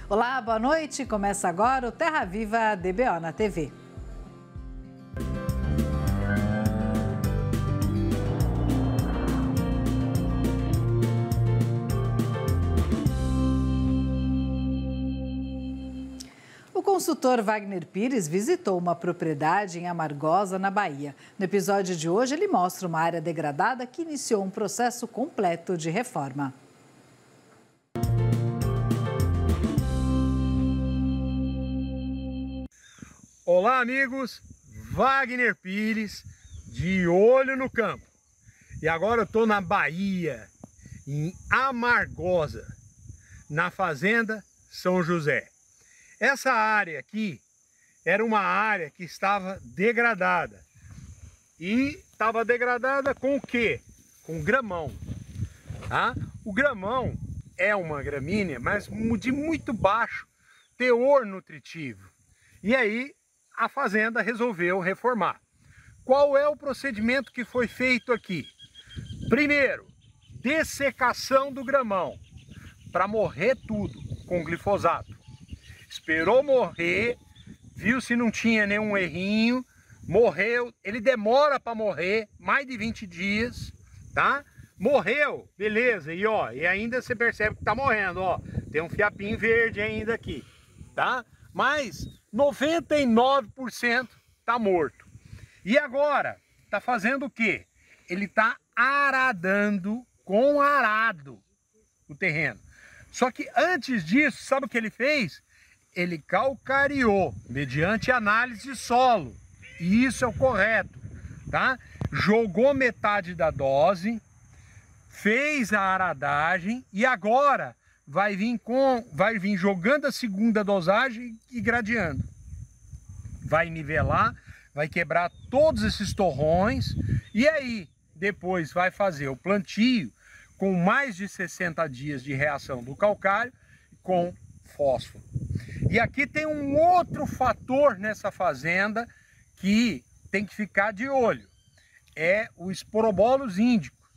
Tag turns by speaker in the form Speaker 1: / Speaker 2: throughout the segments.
Speaker 1: Olá, boa noite. Começa agora o Terra Viva DBO na TV. O consultor Wagner Pires visitou uma propriedade em Amargosa, na Bahia. No episódio de hoje, ele mostra uma área degradada que iniciou um processo completo de reforma.
Speaker 2: Olá, amigos, Wagner Pires, de olho no campo. E agora eu estou na Bahia, em Amargosa, na fazenda São José. Essa área aqui era uma área que estava degradada. E estava degradada com o quê? Com grama. Tá? O grama é uma gramínea, mas de muito baixo teor nutritivo. E aí a fazenda resolveu reformar. Qual é o procedimento que foi feito aqui? Primeiro, dessecação do grama para morrer tudo com glifosato. Esperou morrer, viu se não tinha nenhum errinho, morreu. Ele demora para morrer, mais de 20 dias, tá? Morreu, beleza, e ainda você percebe que tá morrendo, ó. Tem um fiapinho verde ainda aqui, tá? Mas 99% tá morto. E agora, tá fazendo o quê? Ele tá aradando com arado o terreno. Só que antes disso, sabe o que ele fez? Ele calcariou, mediante análise de solo. E isso é o correto, tá? Jogou metade da dose, fez a aradagem e agora vai vir jogando a segunda dosagem e gradeando. Vai nivelar, vai quebrar todos esses torrões e aí depois vai fazer o plantio com mais de 60 dias de reação do calcário com fósforo. E aqui tem um outro fator nessa fazenda que tem que ficar de olho. É o Esporobolus índico,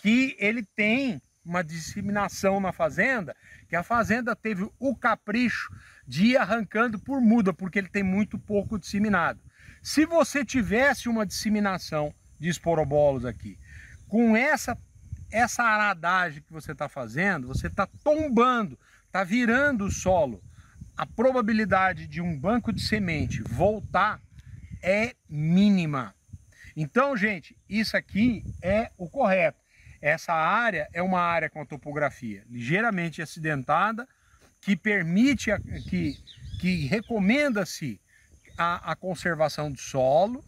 Speaker 2: que ele tem uma disseminação na fazenda, que a fazenda teve o capricho de ir arrancando por muda, porque ele tem muito pouco disseminado. Se você tivesse uma disseminação de Esporobolus aqui, com essa aradagem que você está fazendo, você está tombando, está virando o solo. A probabilidade de um banco de semente voltar é mínima. Então, gente, isso aqui é o correto. Essa área é uma área com a topografia ligeiramente acidentada, que permite, que recomenda-se a conservação do solo,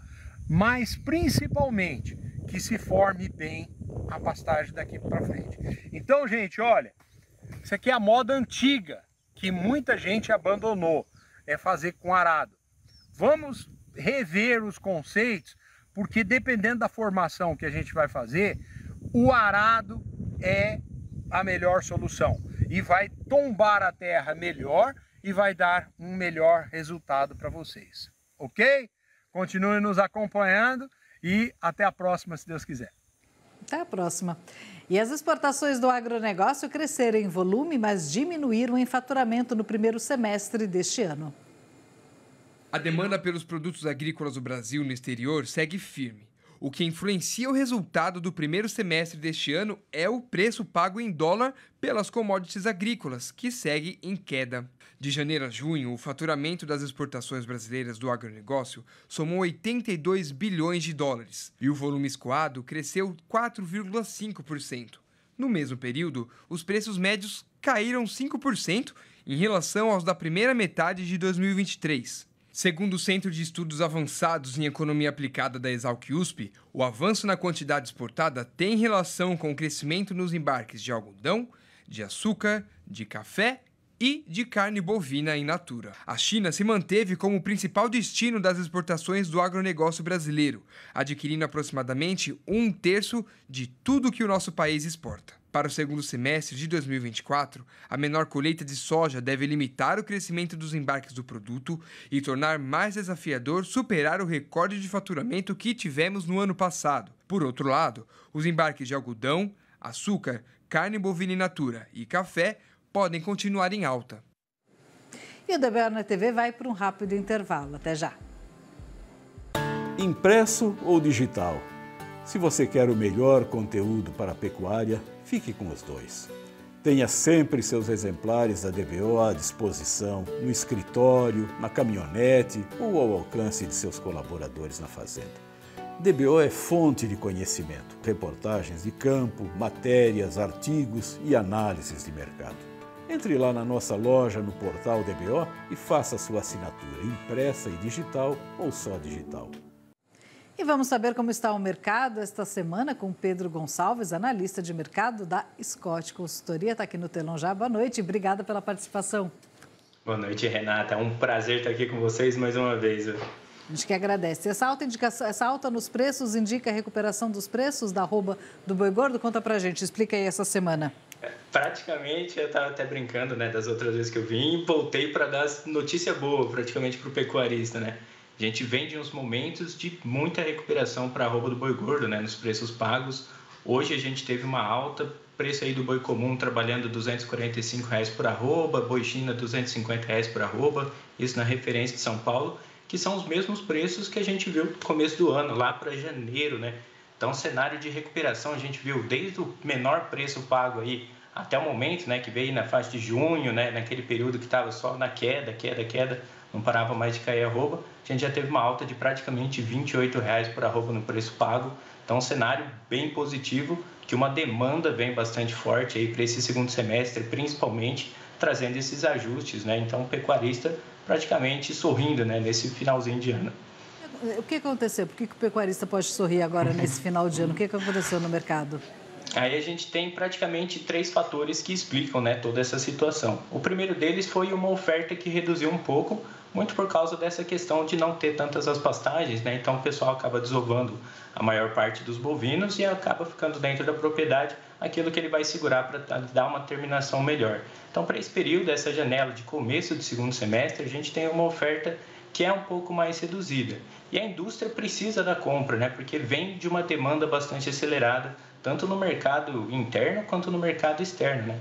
Speaker 2: mas principalmente que se forme bem a pastagem daqui para frente. Então, gente, olha, isso aqui é a moda antiga, que muita gente abandonou, é fazer com arado. Vamos rever os conceitos, porque dependendo da formação que a gente vai fazer, o arado é a melhor solução. E vai tombar a terra melhor e vai dar um melhor resultado para vocês. Ok? Continue nos acompanhando e até a próxima, se Deus quiser.
Speaker 1: Até a próxima. E as exportações do agronegócio cresceram em volume, mas diminuíram em faturamento no primeiro semestre deste ano.
Speaker 3: A demanda pelos produtos agrícolas do Brasil no exterior segue firme. O que influencia o resultado do primeiro semestre deste ano é o preço pago em dólar pelas commodities agrícolas, que segue em queda. De janeiro a junho, o faturamento das exportações brasileiras do agronegócio somou 82 bilhões de dólares e o volume escoado cresceu 4,5%. No mesmo período, os preços médios caíram 5% em relação aos da primeira metade de 2023. Segundo o Centro de Estudos Avançados em Economia Aplicada da Exalc-USP, o avanço na quantidade exportada tem relação com o crescimento nos embarques de algodão, de açúcar, de café e de carne bovina in natura. A China se manteve como o principal destino das exportações do agronegócio brasileiro, adquirindo aproximadamente 1/3 de tudo que o nosso país exporta. Para o segundo semestre de 2024, a menor colheita de soja deve limitar o crescimento dos embarques do produto e tornar mais desafiador superar o recorde de faturamento que tivemos no ano passado. Por outro lado, os embarques de algodão, açúcar, carne bovina in natura e café podem continuar em alta.
Speaker 1: E o DBO na TV vai para um rápido intervalo. Até já.
Speaker 4: Impresso ou digital? Se você quer o melhor conteúdo para a pecuária, fique com os dois. Tenha sempre seus exemplares da DBO à disposição, no escritório, na caminhonete ou ao alcance de seus colaboradores na fazenda. DBO é fonte de conhecimento, reportagens de campo, matérias, artigos e análises de mercado. Entre lá na nossa loja no portal DBO e faça sua assinatura impressa e digital ou só digital.
Speaker 1: E vamos saber como está o mercado esta semana com Pedro Gonçalves, analista de mercado da Scott Consultoria. Está aqui no telão já. Boa noite, obrigada pela participação.
Speaker 5: Boa noite, Renata. É um prazer estar aqui com vocês mais uma vez.
Speaker 1: A gente que agradece. Essa alta nos preços indica a recuperação dos preços da arroba do boi gordo? Conta pra gente, explica aí essa semana.
Speaker 5: Praticamente, eu estava até brincando, né, das outras vezes que eu vim, e voltei para dar notícia boa praticamente para o pecuarista, né? A gente vem de uns momentos de muita recuperação para a arroba do boi gordo, né, nos preços pagos. Hoje a gente teve uma alta, preço aí do boi comum trabalhando R$ 245 por arroba, boi China R$ 250 por arroba, isso na referência de São Paulo, que são os mesmos preços que a gente viu no começo do ano, lá para janeiro, né? Então, cenário de recuperação a gente viu desde o menor preço pago aí até o momento, né, que veio na faixa de junho, né, naquele período que estava só na queda, não parava mais de cair a arroba, a gente já teve uma alta de praticamente R$ 28 por arroba no preço pago. Então, um cenário bem positivo, que uma demanda vem bastante forte aí para esse segundo semestre, principalmente trazendo esses ajustes, né? Então, o pecuarista praticamente sorrindo, né, nesse finalzinho de ano.
Speaker 1: O que aconteceu? Por que o pecuarista pode sorrir agora nesse final de ano? O que aconteceu no mercado?
Speaker 5: Aí a gente tem praticamente 3 fatores que explicam, né, toda essa situação. O primeiro deles foi uma oferta que reduziu um pouco, muito por causa dessa questão de não ter tantas as pastagens, né? Então o pessoal acaba desovando a maior parte dos bovinos e acaba ficando dentro da propriedade aquilo que ele vai segurar para dar uma terminação melhor. Então, para esse período, essa janela de começo do segundo semestre, a gente tem uma oferta que é um pouco mais reduzida. E a indústria precisa da compra, né? Porque vem de uma demanda bastante acelerada, tanto no mercado interno quanto no mercado externo, né?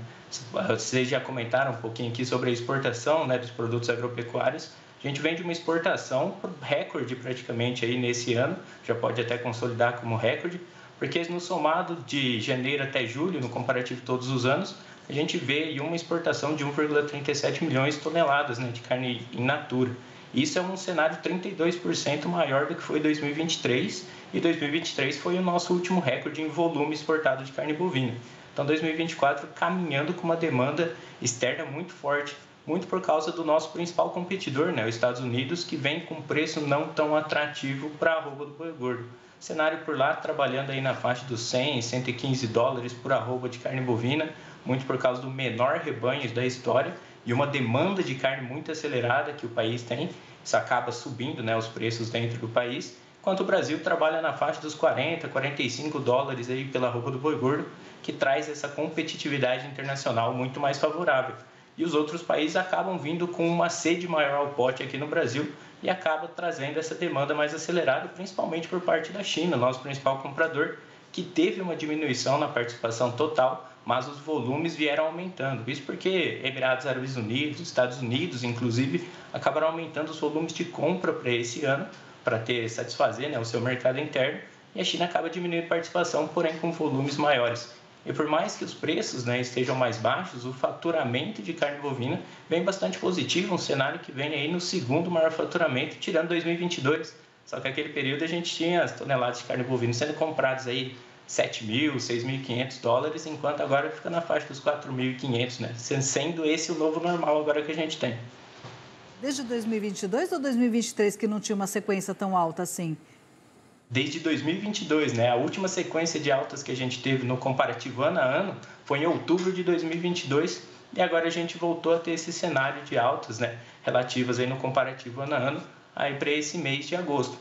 Speaker 5: Vocês já comentaram um pouquinho aqui sobre a exportação, né, dos produtos agropecuários. A gente vem de uma exportação recorde praticamente aí nesse ano, já pode até consolidar como recorde, porque no somado de janeiro até julho, no comparativo de todos os anos, a gente vê aí uma exportação de 1,37 milhões de toneladas, né, de carne in natura. Isso é um cenário 32% maior do que foi 2023, e 2023 foi o nosso último recorde em volume exportado de carne bovina. Então, 2024 caminhando com uma demanda externa muito forte, muito por causa do nosso principal competidor, né, os Estados Unidos, que vem com preço não tão atrativo para a arroba do boi gordo. Cenário por lá trabalhando aí na faixa dos 100, 115 dólares por arroba de carne bovina, muito por causa do menor rebanho da história e uma demanda de carne muito acelerada que o país tem. Isso acaba subindo, né, os preços dentro do país, enquanto o Brasil trabalha na faixa dos 40, 45 dólares aí pela arroba do boi gordo, que traz essa competitividade internacional muito mais favorável. E os outros países acabam vindo com uma sede maior ao pote aqui no Brasil e acaba trazendo essa demanda mais acelerada, principalmente por parte da China, nosso principal comprador, que teve uma diminuição na participação total, mas os volumes vieram aumentando. Isso porque Emirados Árabes Unidos, Estados Unidos, inclusive, acabaram aumentando os volumes de compra para esse ano, para satisfazer, né, o seu mercado interno, e a China acaba diminuindo a participação, porém com volumes maiores. E por mais que os preços, né, estejam mais baixos, o faturamento de carne bovina vem bastante positivo, um cenário que vem aí no segundo maior faturamento, tirando 2022. Só que naquele período a gente tinha as toneladas de carne bovina sendo compradas aí 7.000, 6.500 dólares, enquanto agora fica na faixa dos 4.500, né? Sendo esse o novo normal agora que a gente tem.
Speaker 1: Desde 2022 ou 2023 que não tinha uma sequência tão alta assim?
Speaker 5: Desde 2022, né? A última sequência de altas que a gente teve no comparativo ano a ano foi em outubro de 2022 e agora a gente voltou a ter esse cenário de altas, né, relativas aí no comparativo ano a ano aí para esse mês de agosto.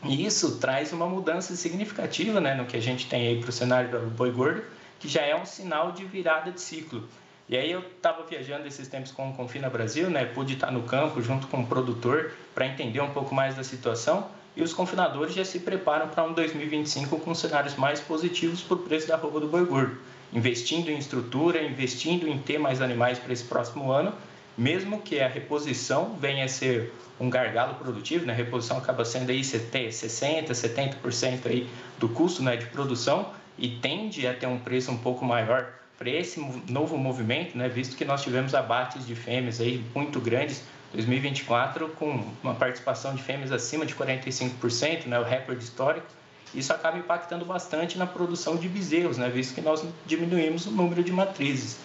Speaker 5: E isso traz uma mudança significativa, né, no que a gente tem aí para o cenário do boi gordo, que já é um sinal de virada de ciclo. E aí eu estava viajando esses tempos com o Confina Brasil, né, pude estar no campo junto com o produtor para entender um pouco mais da situação. E os confinadores já se preparam para um 2025 com cenários mais positivos por preço da arroba do boi gordo, investindo em estrutura, investindo em ter mais animais para esse próximo ano, mesmo que a reposição venha a ser um gargalo produtivo, né? A reposição acaba sendo aí 60%, 70% aí do custo, né, de produção e tende a ter um preço um pouco maior para esse novo movimento, né, visto que nós tivemos abates de fêmeas aí muito grandes, 2024 com uma participação de fêmeas acima de 45%, né, o recorde histórico. Isso acaba impactando bastante na produção de bezerros, né, visto que nós diminuímos o número de matrizes.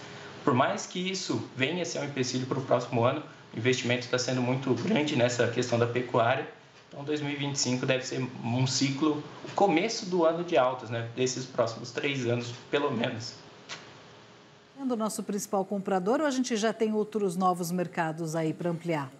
Speaker 5: Por mais que isso venha a ser um empecilho para o próximo ano, o investimento está sendo muito grande nessa questão da pecuária. Então, 2025 deve ser um ciclo, o começo do ano de altas, né, desses próximos 3 anos, pelo menos.
Speaker 1: Sendo o nosso principal comprador ou a gente já tem outros novos mercados aí para ampliar?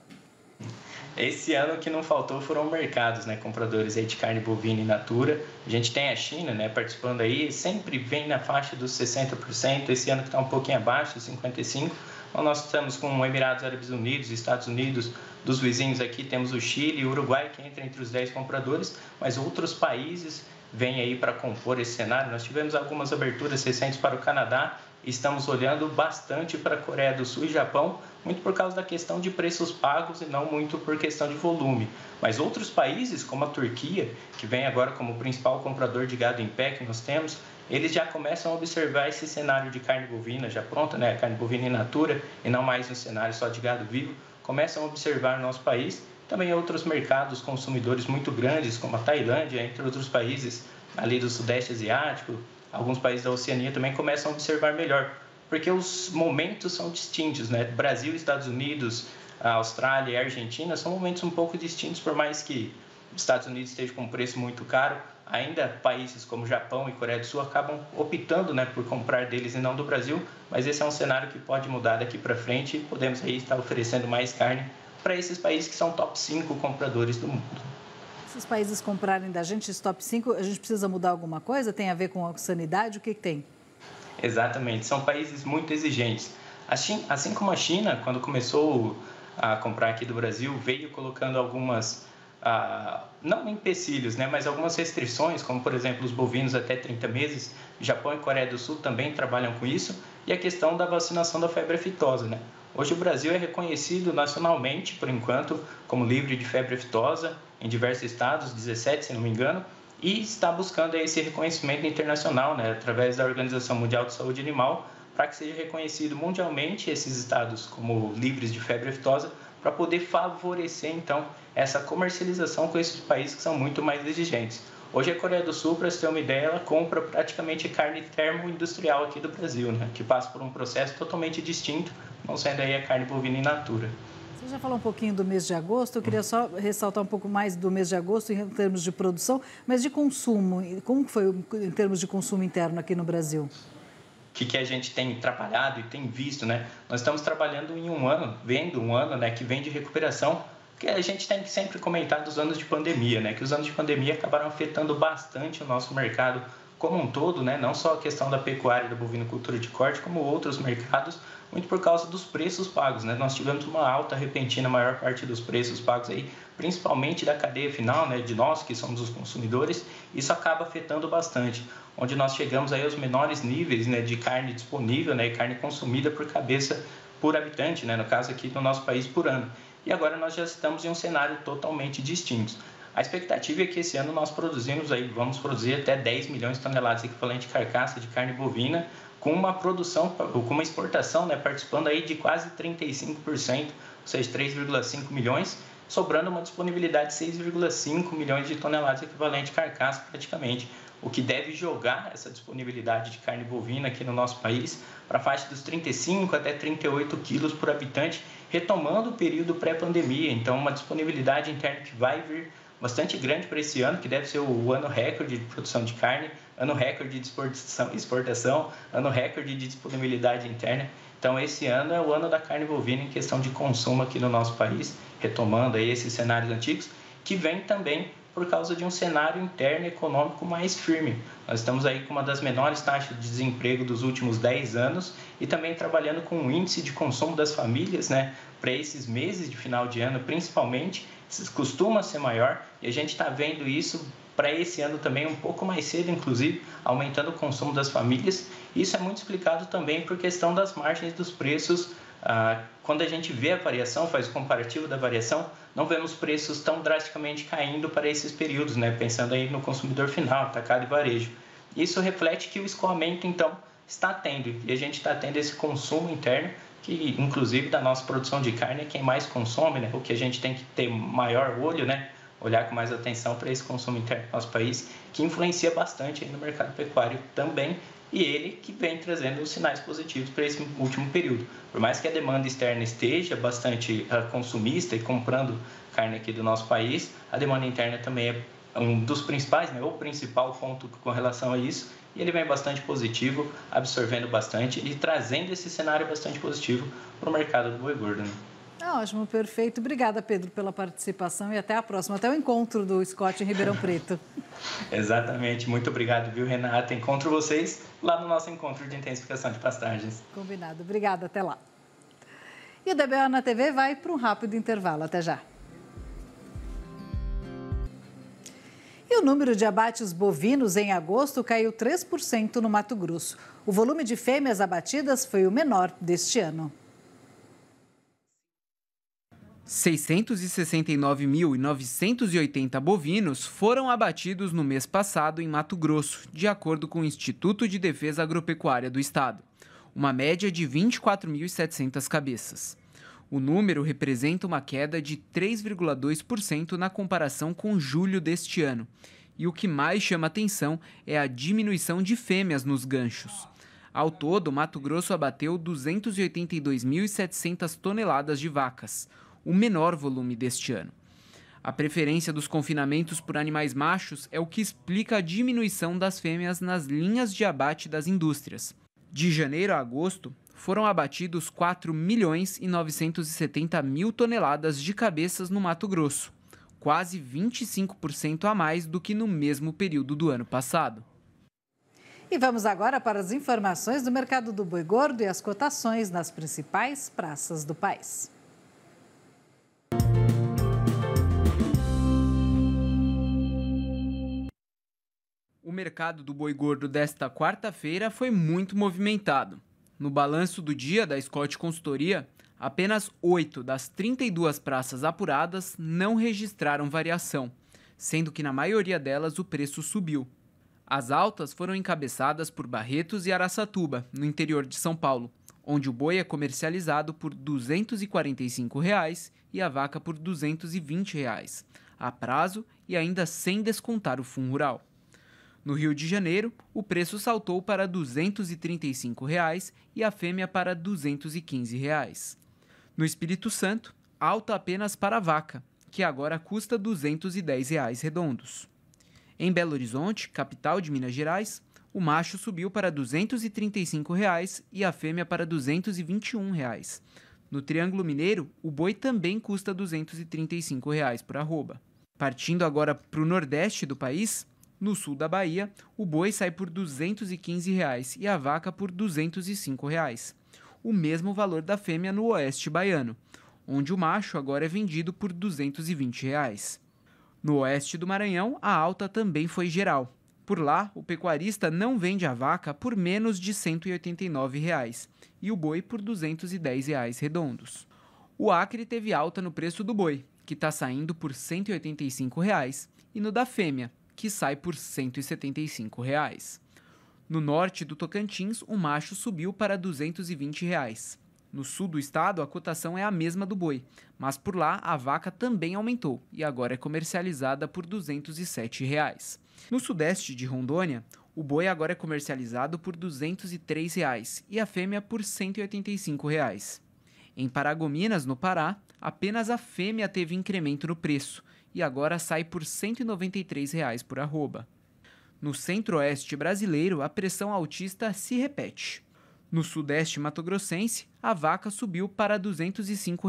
Speaker 5: Esse ano o que não faltou foram mercados, né, compradores aí de carne bovina in natura. A gente tem a China, né, participando aí, sempre vem na faixa dos 60%, esse ano que está um pouquinho abaixo, 55%. Então, nós estamos com Emirados Árabes Unidos, Estados Unidos, dos vizinhos aqui temos o Chile e o Uruguai, que entra entre os 10 compradores, mas outros países vêm aí para compor esse cenário. Nós tivemos algumas aberturas recentes para o Canadá, estamos olhando bastante para a Coreia do Sul e Japão, muito por causa da questão de preços pagos e não muito por questão de volume. Mas outros países, como a Turquia, que vem agora como principal comprador de gado em pé que nós temos, eles já começam a observar esse cenário de carne bovina já pronta, né? Carne bovina in natura e não mais um cenário só de gado vivo, começam a observar no nosso país. Também outros mercados consumidores muito grandes, como a Tailândia, entre outros países ali do Sudeste Asiático, alguns países da Oceania também começam a observar melhor, porque os momentos são distintos, né? Brasil, Estados Unidos, a Austrália e a Argentina são momentos um pouco distintos, por mais que os Estados Unidos esteja com um preço muito caro, ainda países como Japão e Coreia do Sul acabam optando, né, por comprar deles e não do Brasil, mas esse é um cenário que pode mudar daqui para frente e podemos aí estar oferecendo mais carne para esses países que são top 5 compradores do mundo.
Speaker 1: Esses países comprarem da gente, esse top 5, a gente precisa mudar alguma coisa? Tem a ver com a sanidade? O que tem?
Speaker 5: Exatamente, são países muito exigentes. Assim como a China, quando começou a comprar aqui do Brasil, veio colocando algumas, não empecilhos, né, mas algumas restrições, como por exemplo os bovinos até 30 meses. Japão e Coreia do Sul também trabalham com isso. E a questão da vacinação da febre aftosa, né? Hoje o Brasil é reconhecido nacionalmente, por enquanto, como livre de febre aftosa em diversos estados, 17 se não me engano, e está buscando esse reconhecimento internacional, né, através da Organização Mundial de Saúde Animal, para que seja reconhecido mundialmente esses estados como livres de febre aftosa, para poder favorecer, então, essa comercialização com esses países que são muito mais exigentes. Hoje a Coreia do Sul, para você ter uma ideia, ela compra praticamente carne termoindustrial aqui do Brasil, né, que passa por um processo totalmente distinto, não sendo aí a carne bovina in natura.
Speaker 1: Você já falou um pouquinho do mês de agosto, eu queria só ressaltar um pouco mais do mês de agosto em termos de produção, mas de consumo, como foi em termos de consumo interno aqui no Brasil?
Speaker 5: O que a gente tem trabalhado e tem visto, né? Nós estamos trabalhando em um ano, vendo um ano, né, que vem de recuperação, porque a gente tem que sempre comentar dos anos de pandemia, né? Que os anos de pandemia acabaram afetando bastante o nosso mercado como um todo, né? Não só a questão da pecuária e da bovinocultura de corte, como outros mercados, muito por causa dos preços pagos, né? Nós tivemos uma alta repentina, a maior parte dos preços pagos aí, principalmente da cadeia final, né? De nós que somos os consumidores, isso acaba afetando bastante, onde nós chegamos aí aos menores níveis, né, de carne disponível, né, e carne consumida por cabeça por habitante, né, no caso aqui no nosso país por ano. E agora nós já estamos em um cenário totalmente distinto. A expectativa é que esse ano nós vamos produzir até 10 milhões de toneladas equivalente de carcaça de carne bovina, com uma produção, com uma exportação, né, participando aí de quase 35%, ou seja, 3,5 milhões, sobrando uma disponibilidade de 6,5 milhões de toneladas equivalente de carcaça praticamente, o que deve jogar essa disponibilidade de carne bovina aqui no nosso país para a faixa dos 35 até 38 quilos por habitante, retomando o período pré-pandemia. Então, uma disponibilidade interna que vai vir bastante grande para esse ano, que deve ser o ano recorde de produção de carne, ano recorde de exportação, ano recorde de disponibilidade interna. Então, esse ano é o ano da carne bovina em questão de consumo aqui no nosso país, retomando aí esses cenários antigos, que vem também por causa de um cenário interno econômico mais firme. Nós estamos aí com uma das menores taxas de desemprego dos últimos 10 anos e também trabalhando com o índice de consumo das famílias, né, para esses meses de final de ano, principalmente, costuma ser maior, e a gente está vendo isso para esse ano também um pouco mais cedo, inclusive, aumentando o consumo das famílias. Isso é muito explicado também por questão das margens dos preços Quando a gente vê a variação, faz o comparativo da variação, não vemos preços tão drasticamente caindo para esses períodos, né? Pensando aí no consumidor final, atacado e varejo. Isso reflete que o escoamento, então, está tendo, e a gente está tendo esse consumo interno, que inclusive da nossa produção de carne é quem mais consome, né? O que a gente tem que ter maior olho, né? Olhar com mais atenção para esse consumo interno do nosso país, que influencia bastante aí no mercado pecuário também, e ele que vem trazendo os sinais positivos para esse último período. Por mais que a demanda externa esteja bastante consumista e comprando carne aqui do nosso país, a demanda interna também é um dos principais, né, o principal ponto com relação a isso, e ele vem bastante positivo, absorvendo bastante e trazendo esse cenário bastante positivo para o mercado do boi gordo. Né?
Speaker 1: Ótimo, perfeito. Obrigada, Pedro, pela participação e até a próxima. Até o encontro do Scott em Ribeirão Preto.
Speaker 5: Exatamente. Muito obrigado, viu, Renata? Encontro vocês lá no nosso encontro de intensificação de pastagens.
Speaker 1: Combinado. Obrigada. Até lá. E o DBO na TV vai para um rápido intervalo. Até já. E o número de abates bovinos em agosto caiu 3% no Mato Grosso. O volume de fêmeas abatidas foi o menor deste ano.
Speaker 6: 669.980 bovinos foram abatidos no mês passado em Mato Grosso, de acordo com o Instituto de Defesa Agropecuária do Estado. Uma média de 24.700 cabeças. O número representa uma queda de 3,2% na comparação com julho deste ano. E o que mais chama atenção é a diminuição de fêmeas nos ganchos. Ao todo, Mato Grosso abateu 282.700 toneladas de vacas, o menor volume deste ano. A preferência dos confinamentos por animais machos é o que explica a diminuição das fêmeas nas linhas de abate das indústrias. De janeiro a agosto, foram abatidos 4.970.000 toneladas de cabeças no Mato Grosso, quase 25% a mais do que no mesmo período do ano passado.
Speaker 1: E vamos agora para as informações do mercado do boi gordo e as cotações nas principais praças do país.
Speaker 6: O mercado do boi gordo desta quarta-feira foi muito movimentado. No balanço do dia da Scott Consultoria, apenas 8 das 32 praças apuradas não registraram variação, sendo que na maioria delas o preço subiu. As altas foram encabeçadas por Barretos e Araçatuba, no interior de São Paulo, onde o boi é comercializado por R$ 245 e a vaca por R$ 220, a prazo e ainda sem descontar o fundo rural. No Rio de Janeiro, o preço saltou para R$ 235 e a fêmea para R$ 215. No Espírito Santo, alta apenas para a vaca, que agora custa R$ 210 redondos. Em Belo Horizonte, capital de Minas Gerais, o macho subiu para R$ 235 e a fêmea para R$ 221. No Triângulo Mineiro, o boi também custa R$ 235 por arroba. Partindo agora para o nordeste do país, no sul da Bahia, o boi sai por R$ 215 e a vaca por R$ 205. O mesmo valor da fêmea no oeste baiano, onde o macho agora é vendido por R$ 220. No oeste do Maranhão, a alta também foi geral. Por lá, o pecuarista não vende a vaca por menos de R$ 189 e o boi por R$ 210 redondos. O Acre teve alta no preço do boi, que está saindo por R$ 185 e no da fêmea, que sai por R$ 175. No norte do Tocantins, o macho subiu para R$ 220. No sul do estado, a cotação é a mesma do boi, mas por lá a vaca também aumentou e agora é comercializada por R$ 207. No sudeste de Rondônia, o boi agora é comercializado por R$ 203 e a fêmea por R$ 185. Em Paragominas, no Pará, apenas a fêmea teve incremento no preço e agora sai por R$ 193 por arroba. No centro-oeste brasileiro, a pressão altista se repete. No sudeste mato-grossense, a vaca subiu para R$ 205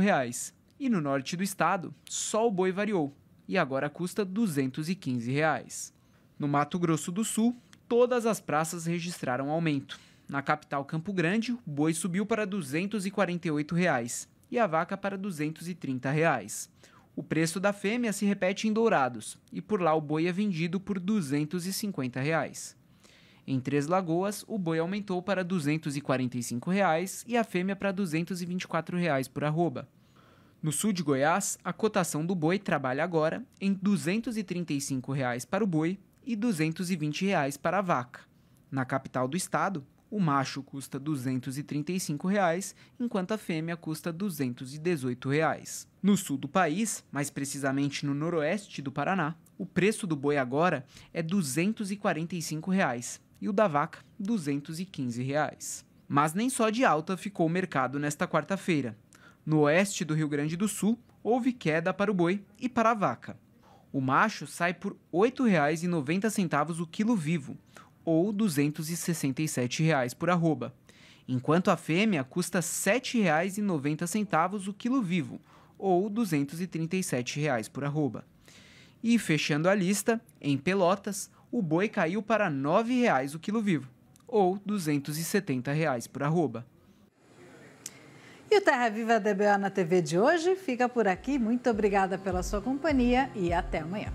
Speaker 6: e no norte do estado, só o boi variou e agora custa R$ 215. No Mato Grosso do Sul, todas as praças registraram aumento. Na capital Campo Grande, o boi subiu para R$ 248 e a vaca para R$ 230. O preço da fêmea se repete em Dourados, e por lá o boi é vendido por R$ 250. Em Três Lagoas, o boi aumentou para R$ 245 e a fêmea para R$ 224 por arroba. No sul de Goiás, a cotação do boi trabalha agora em R$ 235 para o boi e R$ 220 para a vaca. Na capital do estado, o macho custa R$ 235, enquanto a fêmea custa R$ 218. No sul do país, mais precisamente no noroeste do Paraná, o preço do boi agora é R$ 245 e o da vaca R$ 215. Mas nem só de alta ficou o mercado nesta quarta-feira. No oeste do Rio Grande do Sul, houve queda para o boi e para a vaca. O macho sai por R$ 8,90 o quilo vivo, ou R$ 267 por arroba, enquanto a fêmea custa R$ 7,90 o quilo vivo, ou R$ 237 por arroba. E fechando a lista, em Pelotas, o boi caiu para R$ 9 o quilo vivo, ou R$ 270 por arroba.
Speaker 1: E o Terra Viva DBO na TV de hoje fica por aqui. Muito obrigada pela sua companhia e até amanhã.